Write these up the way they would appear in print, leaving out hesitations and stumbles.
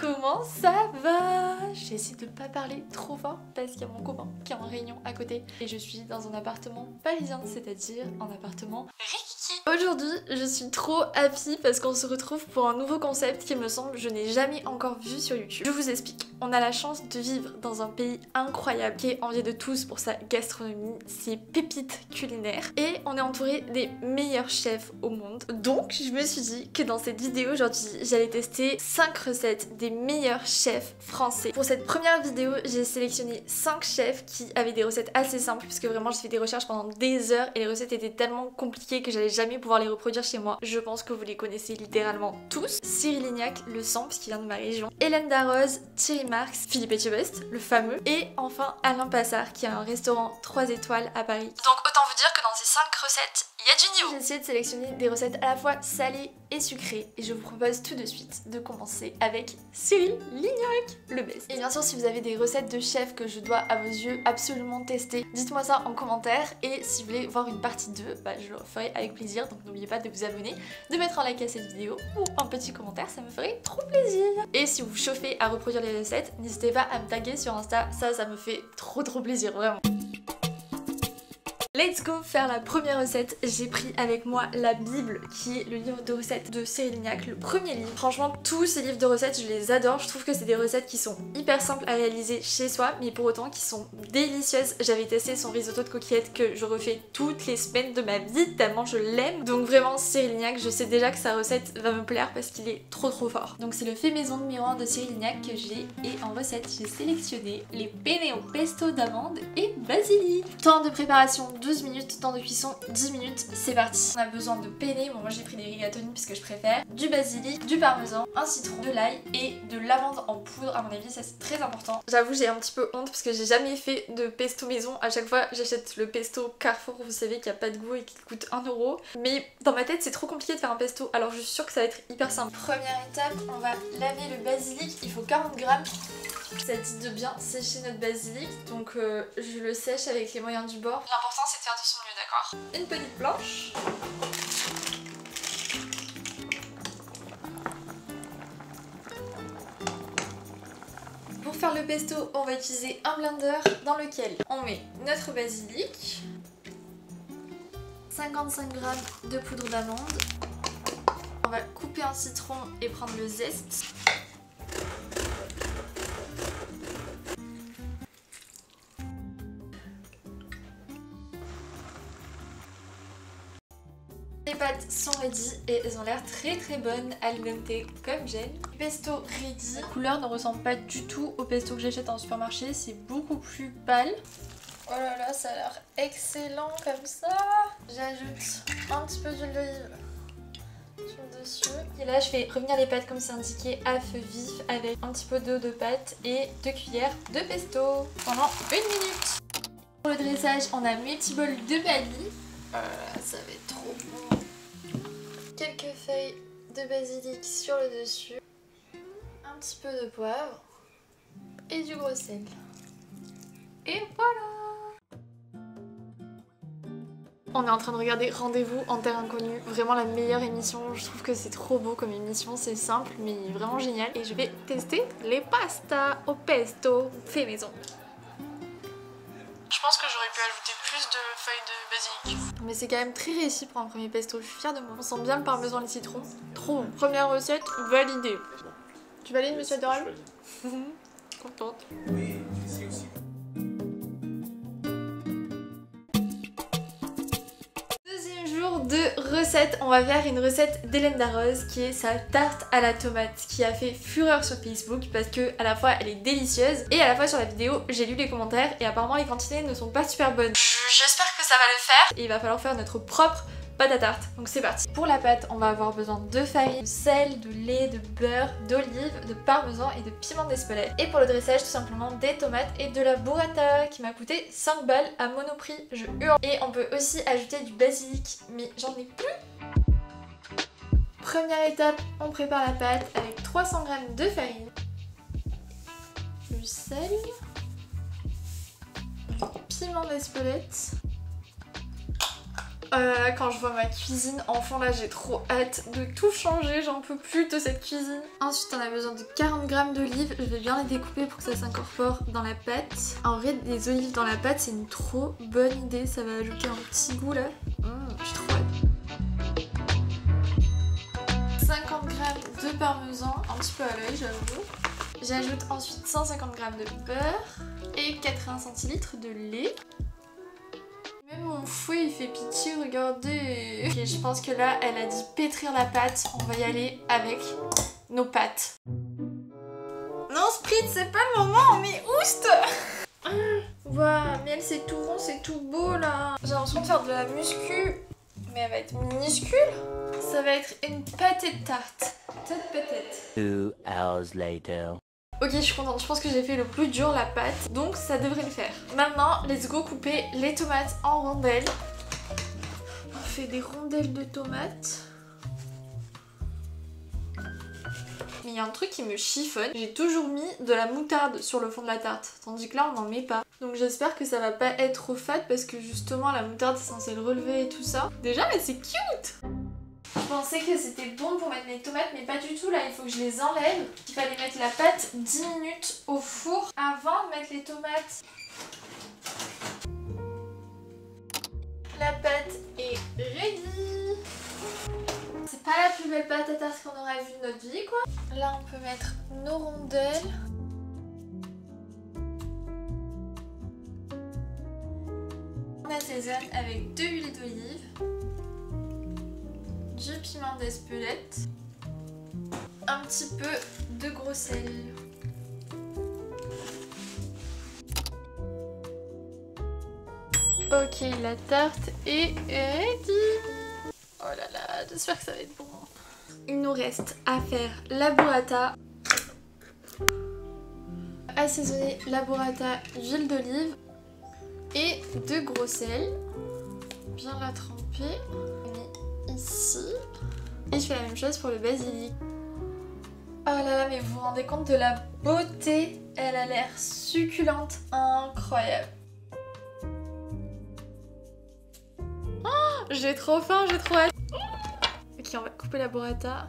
Comment ça va? J'essaie de pas parler trop fort parce qu'il y a mon copain qui est en réunion à côté et je suis dans un appartement parisien, c'est-à-dire un appartement Rikiki. Aujourd'hui, je suis trop happy parce qu'on se retrouve pour un nouveau concept qui me semble je n'ai jamais encore vu sur YouTube. Je vous explique. On a la chance de vivre dans un pays incroyable qui est envié de tous pour sa gastronomie, ses pépites culinaires et on est entouré des meilleurs chefs au monde. Donc je me suis dit que dans cette vidéo aujourd'hui j'allais tester 5 recettes des meilleurs chefs français. Pour cette première vidéo j'ai sélectionné 5 chefs qui avaient des recettes assez simples puisque vraiment j'ai fait des recherches pendant des heures et les recettes étaient tellement compliquées que j'allais jamais pouvoir les reproduire chez moi. Je pense que vous les connaissez littéralement tous. Cyril Lignac, le sang puisqu'il vient de ma région, Hélène Darroze, Thierry Marx, Philippe Etchebest, le fameux, et enfin Alain Passard qui a un restaurant 3 étoiles à Paris. Donc autant vous dire que dans ces 5 recettes, il y a du niveau. J'ai essayé de sélectionner des recettes à la fois salées et sucrées et je vous propose tout de suite de commencer avec Cyril Lignac, le best. Et bien sûr si vous avez des recettes de chefs que je dois à vos yeux absolument tester, dites-moi ça en commentaire et si vous voulez voir une partie 2, je le ferai avec plaisir, donc n'oubliez pas de vous abonner, de mettre un like à cette vidéo ou un petit commentaire, ça me ferait trop plaisir. Et si vous vous chauffez à reproduire les recettes, n'hésitez pas à me taguer sur Insta, ça me fait trop plaisir, vraiment. Let's go faire la première recette. J'ai pris avec moi la Bible qui est le livre de recettes de Cyril Lignac, le premier livre. Franchement tous ces livres de recettes je les adore, je trouve que c'est des recettes qui sont hyper simples à réaliser chez soi mais pour autant qui sont délicieuses. J'avais testé son risotto de coquillettes que je refais toutes les semaines de ma vie tellement je l'aime. Donc vraiment Cyril Lignac, je sais déjà que sa recette va me plaire parce qu'il est trop fort. Donc c'est le fait maison de miroir de Cyril Lignac que j'ai et en recette j'ai sélectionné les penne au pesto d'amande et basilic. Temps de préparation 12 minutes, temps de cuisson 10 minutes, c'est parti. On a besoin de penne, bon moi j'ai pris des rigatoni puisque je préfère, du basilic, du parmesan, un citron, de l'ail et de l'amande en poudre, à mon avis ça c'est très important. J'avoue j'ai un petit peu honte parce que j'ai jamais fait de pesto maison, à chaque fois j'achète le pesto Carrefour, vous savez qui a pas de goût et qui coûte 1 €, mais dans ma tête c'est trop compliqué de faire un pesto alors je suis sûre que ça va être hyper simple. Première étape, on va laver le basilic, il faut 40 grammes. Ça dit de bien sécher notre basilic, donc je le sèche avec les moyens du bord. L'important c'est de faire de son mieux, d'accord? Une petite planche. Pour faire le pesto, on va utiliser un blender dans lequel on met notre basilic, 55 g de poudre d'amande, on va couper un citron et prendre le zeste. Les pâtes sont ready et elles ont l'air très bonnes, al dente comme j'aime. Pesto ready. La couleur ne ressemble pas du tout au pesto que j'achète en supermarché, c'est beaucoup plus pâle. Oh là là, ça a l'air excellent comme ça. J'ajoute un petit peu d'huile d'olive sur le dessus. Et là je fais revenir les pâtes comme c'est indiqué à feu vif avec un petit peu d'eau de pâte et 2 cuillères de pesto pendant 1 minute. Pour le dressage, on a multi-bol de vanille. Ça va être trop bon. Quelques feuilles de basilic sur le dessus, un petit peu de poivre et du gros sel. Et voilà! On est en train de regarder Rendez-vous en terre inconnue, vraiment la meilleure émission, je trouve que c'est trop beau comme émission, c'est simple mais vraiment génial. Et je vais tester les pastas au pesto fait maison. Je pense que j'aurais pu ajouter plus de feuilles de basilic. Mais c'est quand même très réussi pour un premier pesto, je suis fière de moi. On sent bien le parmesan et le citron. Trop bon. Première recette validée. Tu valides monsieur Adoral? Contente. Oui, ici aussi. Deuxième jour de recette, on va faire une recette d'Hélène Darroze qui est sa tarte à la tomate qui a fait fureur sur Facebook parce que à la fois elle est délicieuse et à la fois sur la vidéo j'ai lu les commentaires et apparemment les quantités ne sont pas super bonnes. J'espère que ça va le faire et il va falloir faire notre propre pâte à tarte, donc c'est parti. Pour la pâte, on va avoir besoin de farine, de sel, de lait, de beurre, d'olive, de parmesan et de piment d'Espelette. Et pour le dressage, tout simplement des tomates et de la burrata qui m'a coûté 5 balles à Monoprix, je hurle. Et on peut aussi ajouter du basilic, mais j'en ai plus. Première étape, on prépare la pâte avec 300 g de farine, sel, piment d'Espelette. Oh là là, quand je vois ma cuisine, enfant là j'ai trop hâte de tout changer, j'en peux plus de cette cuisine. Ensuite on a besoin de 40 g d'olives, je vais bien les découper pour que ça s'incorpore dans la pâte. En vrai des olives dans la pâte c'est une trop bonne idée, ça va ajouter un petit goût là. J'ai trop hâte. 50 g de parmesan, un petit peu à l'œil j'avoue. J'ajoute ensuite 150 g de beurre et 80 centilitres de lait. Même mon fouet il fait pitié, regardez. Ok, je pense que là elle a dit pétrir la pâte, on va y aller avec nos pâtes. Non Spritz, c'est pas le moment, mais oust. Waouh, mais elle c'est tout rond, c'est tout beau là. J'ai l'impression de faire de la muscu, mais elle va être minuscule. Ça va être une pâtée de tarte. Peut-être. 2 hours later. Ok, je suis contente, je pense que j'ai fait le plus dur, la pâte, donc ça devrait le faire. Maintenant, let's go couper les tomates en rondelles. On fait des rondelles de tomates. Mais il y a un truc qui me chiffonne, j'ai toujours mis de la moutarde sur le fond de la tarte, tandis que là on n'en met pas. Donc j'espère que ça va pas être trop fade parce que justement la moutarde c'est censé le relever et tout ça. Déjà, mais c'est cute! Je pensais que c'était bon pour mettre mes tomates, mais pas du tout. Là, il faut que je les enlève. Il fallait mettre la pâte 10 minutes au four avant de mettre les tomates. La pâte est ready. C'est pas la plus belle pâte à tarte qu'on aura vue de notre vie, quoi. Là, on peut mettre nos rondelles. On assaisonne avec 2 huiles d'olive. Du piment d'Espelette, un petit peu de gros sel. Ok, la tarte est ready. Oh là là, j'espère que ça va être bon. Il nous reste à faire la burrata. Assaisonner la burrata d'huile d'olive et de gros sel. Bien la tremper. Ici. Et je fais la même chose pour le basilic. Oh là là, mais vous vous rendez compte de la beauté? Elle a l'air succulente, incroyable. Oh, j'ai trop faim, j'ai trop hâte. Ok, on va couper la burrata.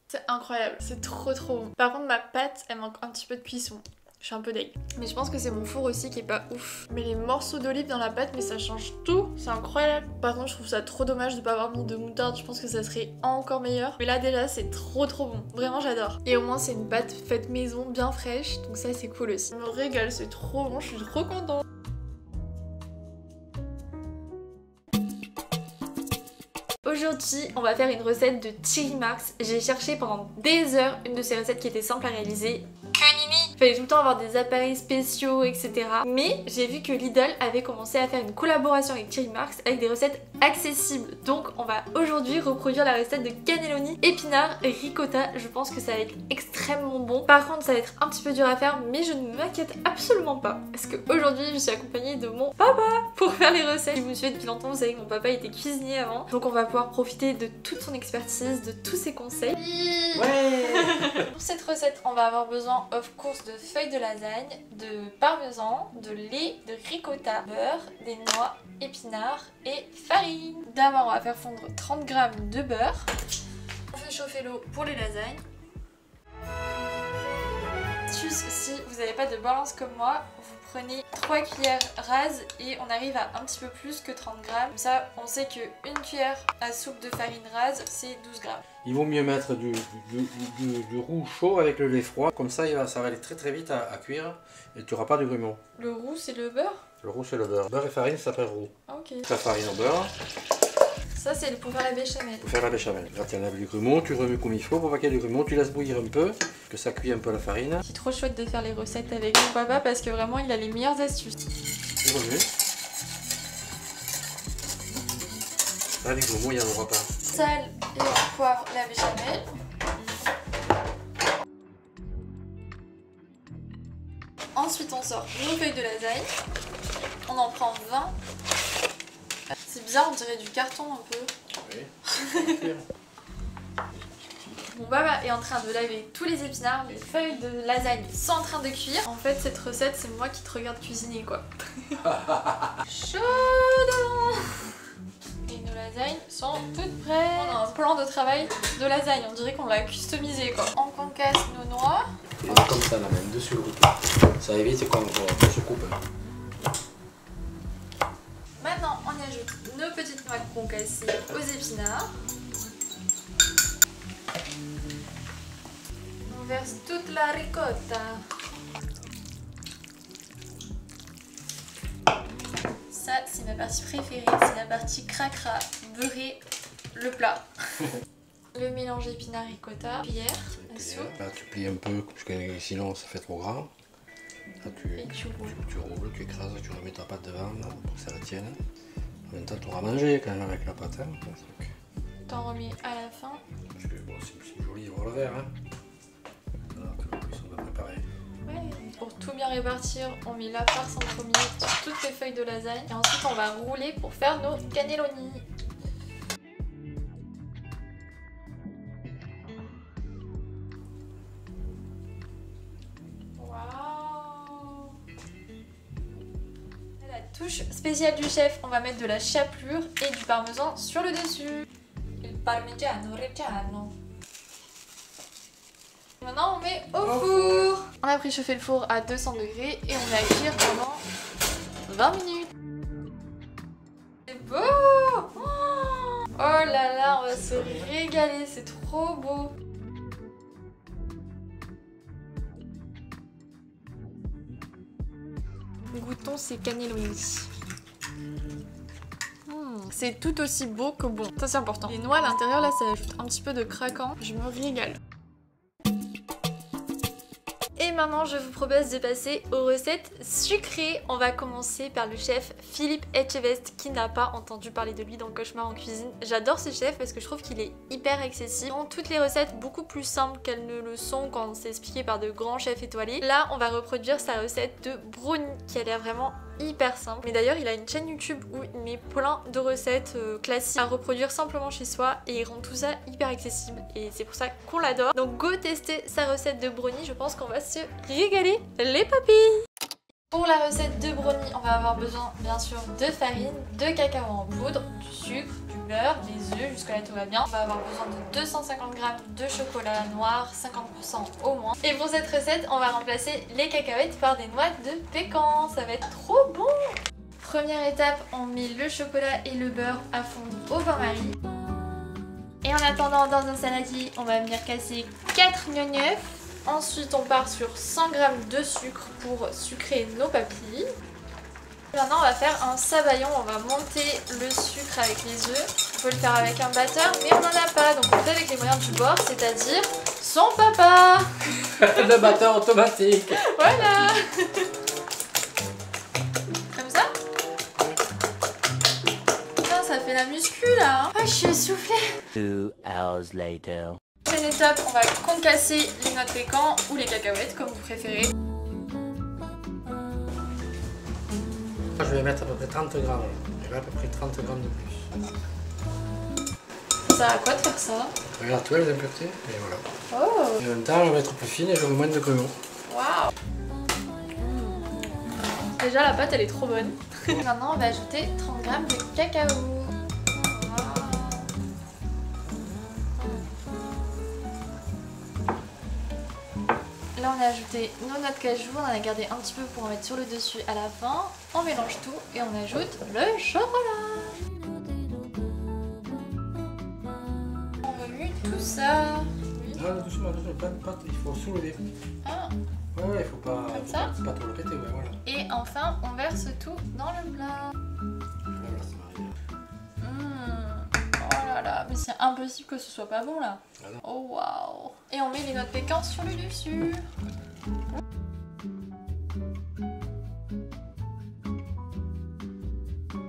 C'est incroyable, c'est trop bon. Par contre ma pâte, elle manque un petit peu de cuisson. Je suis un peu deg. Mais je pense que c'est mon four aussi qui est pas ouf. Mais les morceaux d'olive dans la pâte, mais ça change tout. C'est incroyable. Par contre, je trouve ça trop dommage de pas avoir mis de moutarde. Je pense que ça serait encore meilleur. Mais là déjà, c'est trop bon. Vraiment, j'adore. Et au moins, c'est une pâte faite maison, bien fraîche. Donc ça, c'est cool aussi. Je me régale, c'est trop bon. Je suis trop contente. Aujourd'hui, on va faire une recette de Thierry Marx. J'ai cherché pendant des heures une de ces recettes qui était simple à réaliser. Il fallait tout le temps avoir des appareils spéciaux, etc. Mais j'ai vu que Lidl avait commencé à faire une collaboration avec Thierry Marx avec des recettes accessibles. Donc on va aujourd'hui reproduire la recette de cannelloni épinards ricotta. Je pense que ça va être extrêmement bon. Par contre, ça va être un petit peu dur à faire, mais je ne m'inquiète absolument pas. Parce qu'aujourd'hui, je suis accompagnée de mon papa pour faire les recettes. Si vous me suivez depuis longtemps, vous savez que mon papa était cuisinier avant. Donc on va pouvoir profiter de toute son expertise, de tous ses conseils. Ouais. Pour cette recette, on va avoir besoin, of course, de feuilles de lasagne, de parmesan, de lait, de ricotta, beurre, des noix, épinards et farine. D'abord, on va faire fondre 30 g de beurre. On fait chauffer l'eau pour les lasagnes. Astuce, si vous n'avez pas de balance comme moi, vous prenez 3 cuillères rases et on arrive à un petit peu plus que 30 g. Comme ça, on sait qu'une cuillère à soupe de farine rase, c'est 12 g. Il vaut mieux mettre du roux chaud avec le lait froid, comme ça ça va aller très vite à cuire et tu n'auras pas de grumeaux. Le roux c'est le beurre? Le roux c'est le beurre. Beurre et farine ça s'appelle roux. Ok. La farine au beurre. Ça c'est pour faire la béchamel. Pour faire la béchamel. Là tu enlèves les grumeaux, tu remues comme il faut pour pas qu'il y ait des grumeaux, tu laisses bouillir un peu, que ça cuit un peu la farine. C'est trop chouette de faire les recettes avec mon papa parce que vraiment il a les meilleures astuces. Tu remues. Là les grumeaux il n'y en aura pas. Sel et on poivre la béchamel. Ensuite on sort nos feuilles de lasagne. On en prend 20. C'est bizarre, on dirait du carton un peu. Oui. Mon papa est en train de laver tous les épinards, les feuilles de lasagne sont en train de cuire. En fait, cette recette, c'est moi qui te regarde cuisiner quoi. Chaud. Et nos lasagnes sont toutes prêtes. On a un plan de travail de lasagne, on dirait qu'on l'a customisé quoi. On concasse nos noix. Et comme ça, la main dessus le couteau. Ça évite qu'on se coupe. Maintenant, on ajoute nos petites noix concassées aux épinards. On verse toute la ricotta. Ça, c'est ma partie préférée, c'est la partie cracra, beurré, le plat. Le mélange épinard ricotta, cuillère à soupe. Là, tu plies un peu, parce que sinon ça fait trop grand. Là, Et tu roules. Tu roules, tu écrases, tu remets ta pâte devant là, pour que ça retienne. En même temps, tu auras mangé quand même avec la pâte. Hein, t'en remets à la fin. Bon, c'est joli de voir le verre. Hein. Là, en plus, on doit préparer. Ouais. Pour tout bien répartir, on met la farce en premier sur toutes les feuilles de lasagne. Et ensuite, on va rouler pour faire nos cannelloni. Touche spéciale du chef, on va mettre de la chapelure et du parmesan sur le dessus. Il parmigiano reggiano. Maintenant on met au four. On a préchauffé le four à 200 degrés et on va cuire pendant 20 minutes. C'est beau! Oh là là, on va se régaler, c'est trop beau. Goûtons ces cannelloni. C'est tout aussi beau que bon. Ça c'est important. Les noix à l'intérieur là, ça ajoute un petit peu de craquant. Je me régale. Et maintenant, je vous propose de passer aux recettes sucrées. On va commencer par le chef Philippe Etchebest, qui n'a pas entendu parler de lui dans Cauchemar en cuisine. J'adore ce chef parce que je trouve qu'il est hyper accessible. Dans toutes les recettes beaucoup plus simples qu'elles ne le sont quand c'est expliqué par de grands chefs étoilés. Là, on va reproduire sa recette de brownie qui a l'air vraiment hyper simple. Mais d'ailleurs, il a une chaîne YouTube où il met plein de recettes classiques à reproduire simplement chez soi et il rend tout ça hyper accessible et c'est pour ça qu'on l'adore. Donc go tester sa recette de brownie, je pense qu'on va se régaler les papilles. Pour la recette de brownie, on va avoir besoin bien sûr de farine, de cacao en poudre, du sucre, du beurre, des œufs, jusque là tout va bien. On va avoir besoin de 250 g de chocolat noir, 50% au moins. Et pour cette recette, on va remplacer les cacahuètes par des noix de pécan, ça va être trop bon. Première étape, on met le chocolat et le beurre à fondre au bain-marie. Et en attendant, dans un saladier, on va venir casser 4 gnocchis. Ensuite, on part sur 100 g de sucre pour sucrer nos papilles. Maintenant, on va faire un sabayon. On va monter le sucre avec les œufs. On peut le faire avec un batteur, mais on n'en a pas. Donc, on fait avec les moyens du bord, c'est-à-dire son papa. Le batteur automatique. Voilà. Comme ça. Putain, ça fait la muscu là. Ah, je suis essoufflée. 2 hours later. Prochaine étape, on va concasser les noix de pécan ou les cacahuètes comme vous préférez. Je vais mettre à peu près 30 grammes. Je vais à peu près 30 grammes de plus. Ça sert à quoi de faire ça? Regarde, tu vois les impuretés et voilà. Oh. Et en même temps, je vais mettre plus fine et je mets moins de grumeaux. Waouh. Déjà la pâte elle est trop bonne. Maintenant on va ajouter 30 g de cacao. Là on a ajouté nos noix de cajou, on en a gardé un petit peu pour en mettre sur le dessus à la fin. On mélange tout et on ajoute le chocolat. On remue tout ça. Oui. Non, doucement, il faut soulever. Ah. Ouais, il faut pas. Comme ça? Pas trop le péter, ouais, voilà. Et enfin on verse tout dans le plat. Oh là là, mais c'est impossible que ce soit pas bon là. Oh waouh. Et on met les noix de pécan sur le dessus.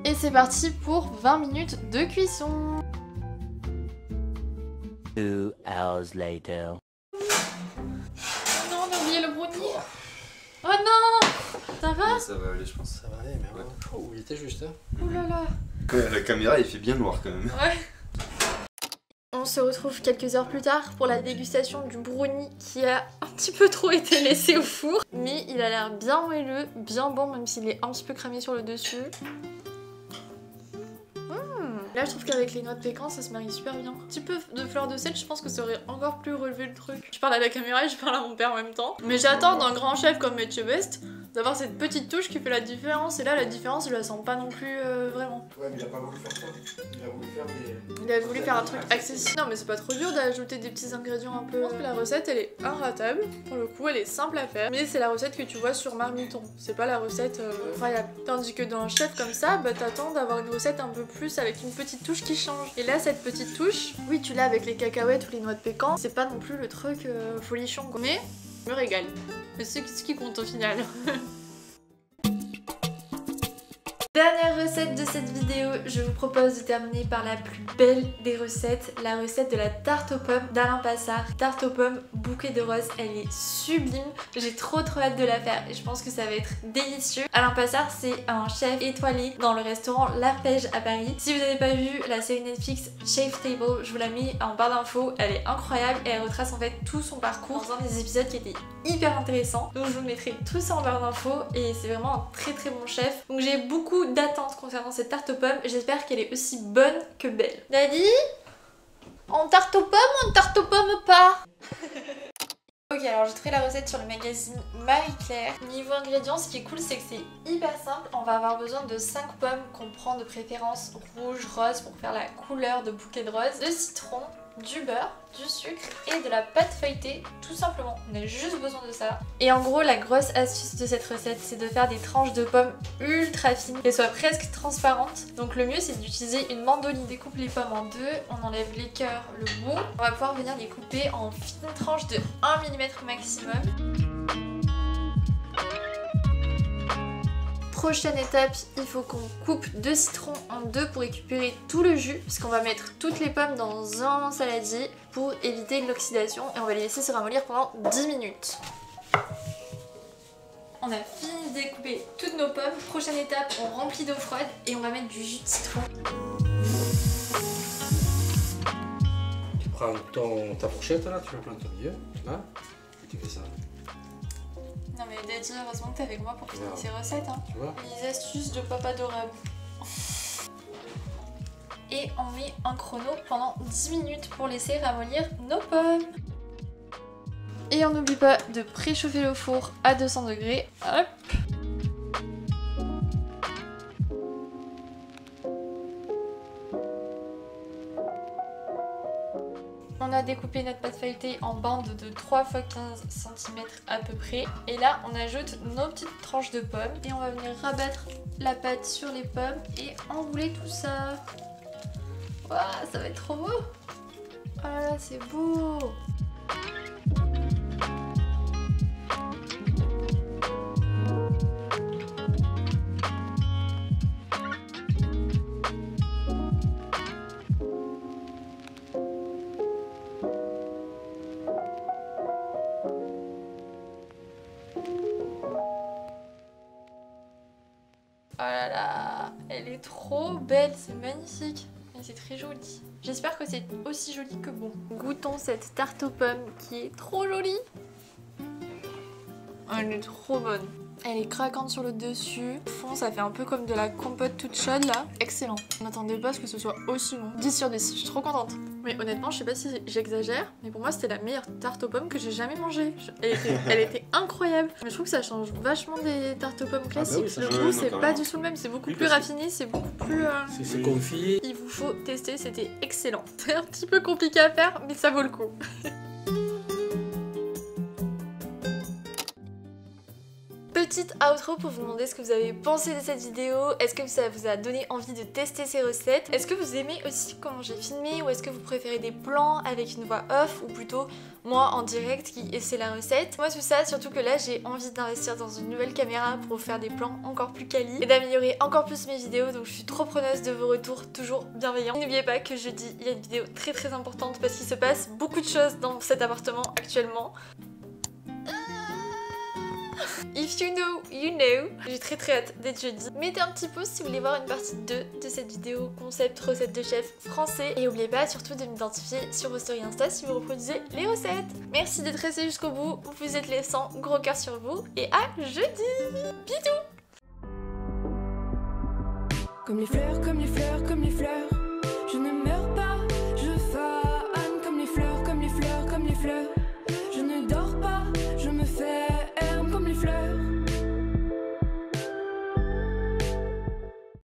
Et c'est parti pour 20 minutes de cuisson. 2 hours later. Oh non, on a oublié le brownie. Oh non. Ça va? Ça va aller, je pense. Ça va aller, mais ouais. Oh, il était juste. Hein. Oh là là. La caméra, il fait bien noir quand même. Ouais. on se retrouve quelques heures plus tard pour la dégustation du brownie qui a un petit peu trop été laissé au four. Mais il a l'air bien moelleux, bien bon même s'il est un petit peu cramé sur le dessus. Là je trouve qu'avec les noix de pécan ça se marie super bien. Un petit peu de fleur de sel, je pense que ça aurait encore plus relevé le truc. Je parle à la caméra et je parle à mon père en même temps. Mais j'attends d'un grand chef comme Mathieu Best d'avoir cette petite touche qui fait la différence. Et là la différence je la sens pas non plus vraiment. Ouais mais il a pas voulu faire ça. Il a voulu faire des... Il a voulu faire un truc accessible. Non mais c'est pas trop dur d'ajouter des petits ingrédients un peu. Je pense que la recette elle est inratable. Pour le coup elle est simple à faire. Mais c'est la recette que tu vois sur Marmiton. C'est pas la recette incroyable. Tandis que dans un chef comme ça, bah t'attends d'avoir une recette un peu plus avec une petite touche qui change. Et là cette petite touche, oui tu l'as avec les cacahuètes ou les noix de pécan. C'est pas non plus le truc folichon quoi. Mais je me régale. Mais c'est ce qui compte au final. Dernière recette de cette vidéo, je vous propose de terminer par la plus belle des recettes, la recette de la tarte aux pommes d'Alain Passard. Tarte aux pommes bouquet de roses, elle est sublime, j'ai trop hâte de la faire et je pense que ça va être délicieux. Alain Passard c'est un chef étoilé dans le restaurant L'Arpège à Paris. Si vous n'avez pas vu la série Netflix Chef Table, je vous la mets en barre d'infos, elle est incroyable et elle retrace en fait tout son parcours dans un des épisodes qui était hyper intéressant. Donc je vous mettrai tout ça en barre d'infos et c'est vraiment un très très bon chef. Donc j'ai beaucoup d'attentes concernant cette tarte aux pommes, j'espère qu'elle est aussi bonne que belle. Daddy, en tarte aux pommes ou en tarte aux pommes pas? Ok, alors j'ai trouvé la recette sur le magazine Marie-Claire. Niveau ingrédients, ce qui est cool c'est que c'est hyper simple. On va avoir besoin de 5 pommes qu'on prend de préférence rouge, rose pour faire la couleur de bouquet de rose, de citron, du beurre, du sucre et de la pâte feuilletée, tout simplement. On a juste besoin de ça. Et en gros, la grosse astuce de cette recette, c'est de faire des tranches de pommes ultra fines, qu'elles soient presque transparentes. Donc le mieux, c'est d'utiliser une mandoline. On découpe les pommes en deux, on enlève les cœurs, le bout. On va pouvoir venir les couper en fines tranches de 1 mm maximum. Prochaine étape, il faut qu'on coupe 2 citrons en deux pour récupérer tout le jus, parce qu'on va mettre toutes les pommes dans un saladier pour éviter l'oxydation et on va les laisser se ramollir pendant 10 minutes. On a fini de découper toutes nos pommes. Prochaine étape, on remplit d'eau froide et on va mettre du jus de citron. Tu prends ta fourchette là, tu la plantes au milieu, là, et tu fais ça. Non mais Daddy, heureusement que t'es avec moi pour finir ces recettes. Hein. Tu vois ? Les astuces de papa adorable. Et on met un chrono pendant 10 minutes pour laisser ramollir nos pommes. Et on n'oublie pas de préchauffer le four à 200 degrés. Hop. On a découpé notre pâte feuilletée en bandes de 3 x 15 cm à peu près. Et là, on ajoute nos petites tranches de pommes. Et on va venir rabattre la pâte sur les pommes et enrouler tout ça. Waouh, ça va être trop beau! Oh là là, c'est beau! Oh là là, elle est trop belle, c'est magnifique. Et c'est très joli. J'espère que c'est aussi joli que bon. Goûtons cette tarte aux pommes qui est trop jolie. Elle est trop bonne. Elle est craquante sur le dessus. Au fond, ça fait un peu comme de la compote toute chaude là. Excellent. On n'attendait pas à ce que ce soit aussi bon. 10 sur 10, je suis trop contente. Mais honnêtement, je sais pas si j'exagère, mais pour moi c'était la meilleure tarte aux pommes que j'ai jamais mangée. Elle était incroyable. Mais je trouve que ça change vachement des tartes aux pommes classiques. Ah bah oui, le goût c'est pas du tout le même, c'est beaucoup plus raffiné, c'est beaucoup plus... C'est confit. Il vous faut tester, c'était excellent. C'est un petit peu compliqué à faire, mais ça vaut le coup. Petite outro pour vous demander ce que vous avez pensé de cette vidéo. Est-ce que ça vous a donné envie de tester ces recettes? Est-ce que vous aimez aussi comment j'ai filmé ou est-ce que vous préférez des plans avec une voix off ou plutôt moi en direct qui essaie la recette? Moi tout ça, surtout que là j'ai envie d'investir dans une nouvelle caméra pour faire des plans encore plus quali et d'améliorer encore plus mes vidéos, donc je suis trop preneuse de vos retours toujours bienveillants. N'oubliez pas que jeudi il y a une vidéo très importante parce qu'il se passe beaucoup de choses dans cet appartement actuellement. If you know, you know. J'ai très hâte d'être jeudi. Mettez un petit pouce si vous voulez voir une partie 2 de cette vidéo concept recette de chef français. Et n'oubliez pas surtout de m'identifier sur vos stories Insta si vous reproduisez les recettes. Merci d'être resté jusqu'au bout. Vous êtes les 100, gros cœur sur vous. Et à jeudi. Bisous. Comme les fleurs, comme les fleurs, comme les fleurs.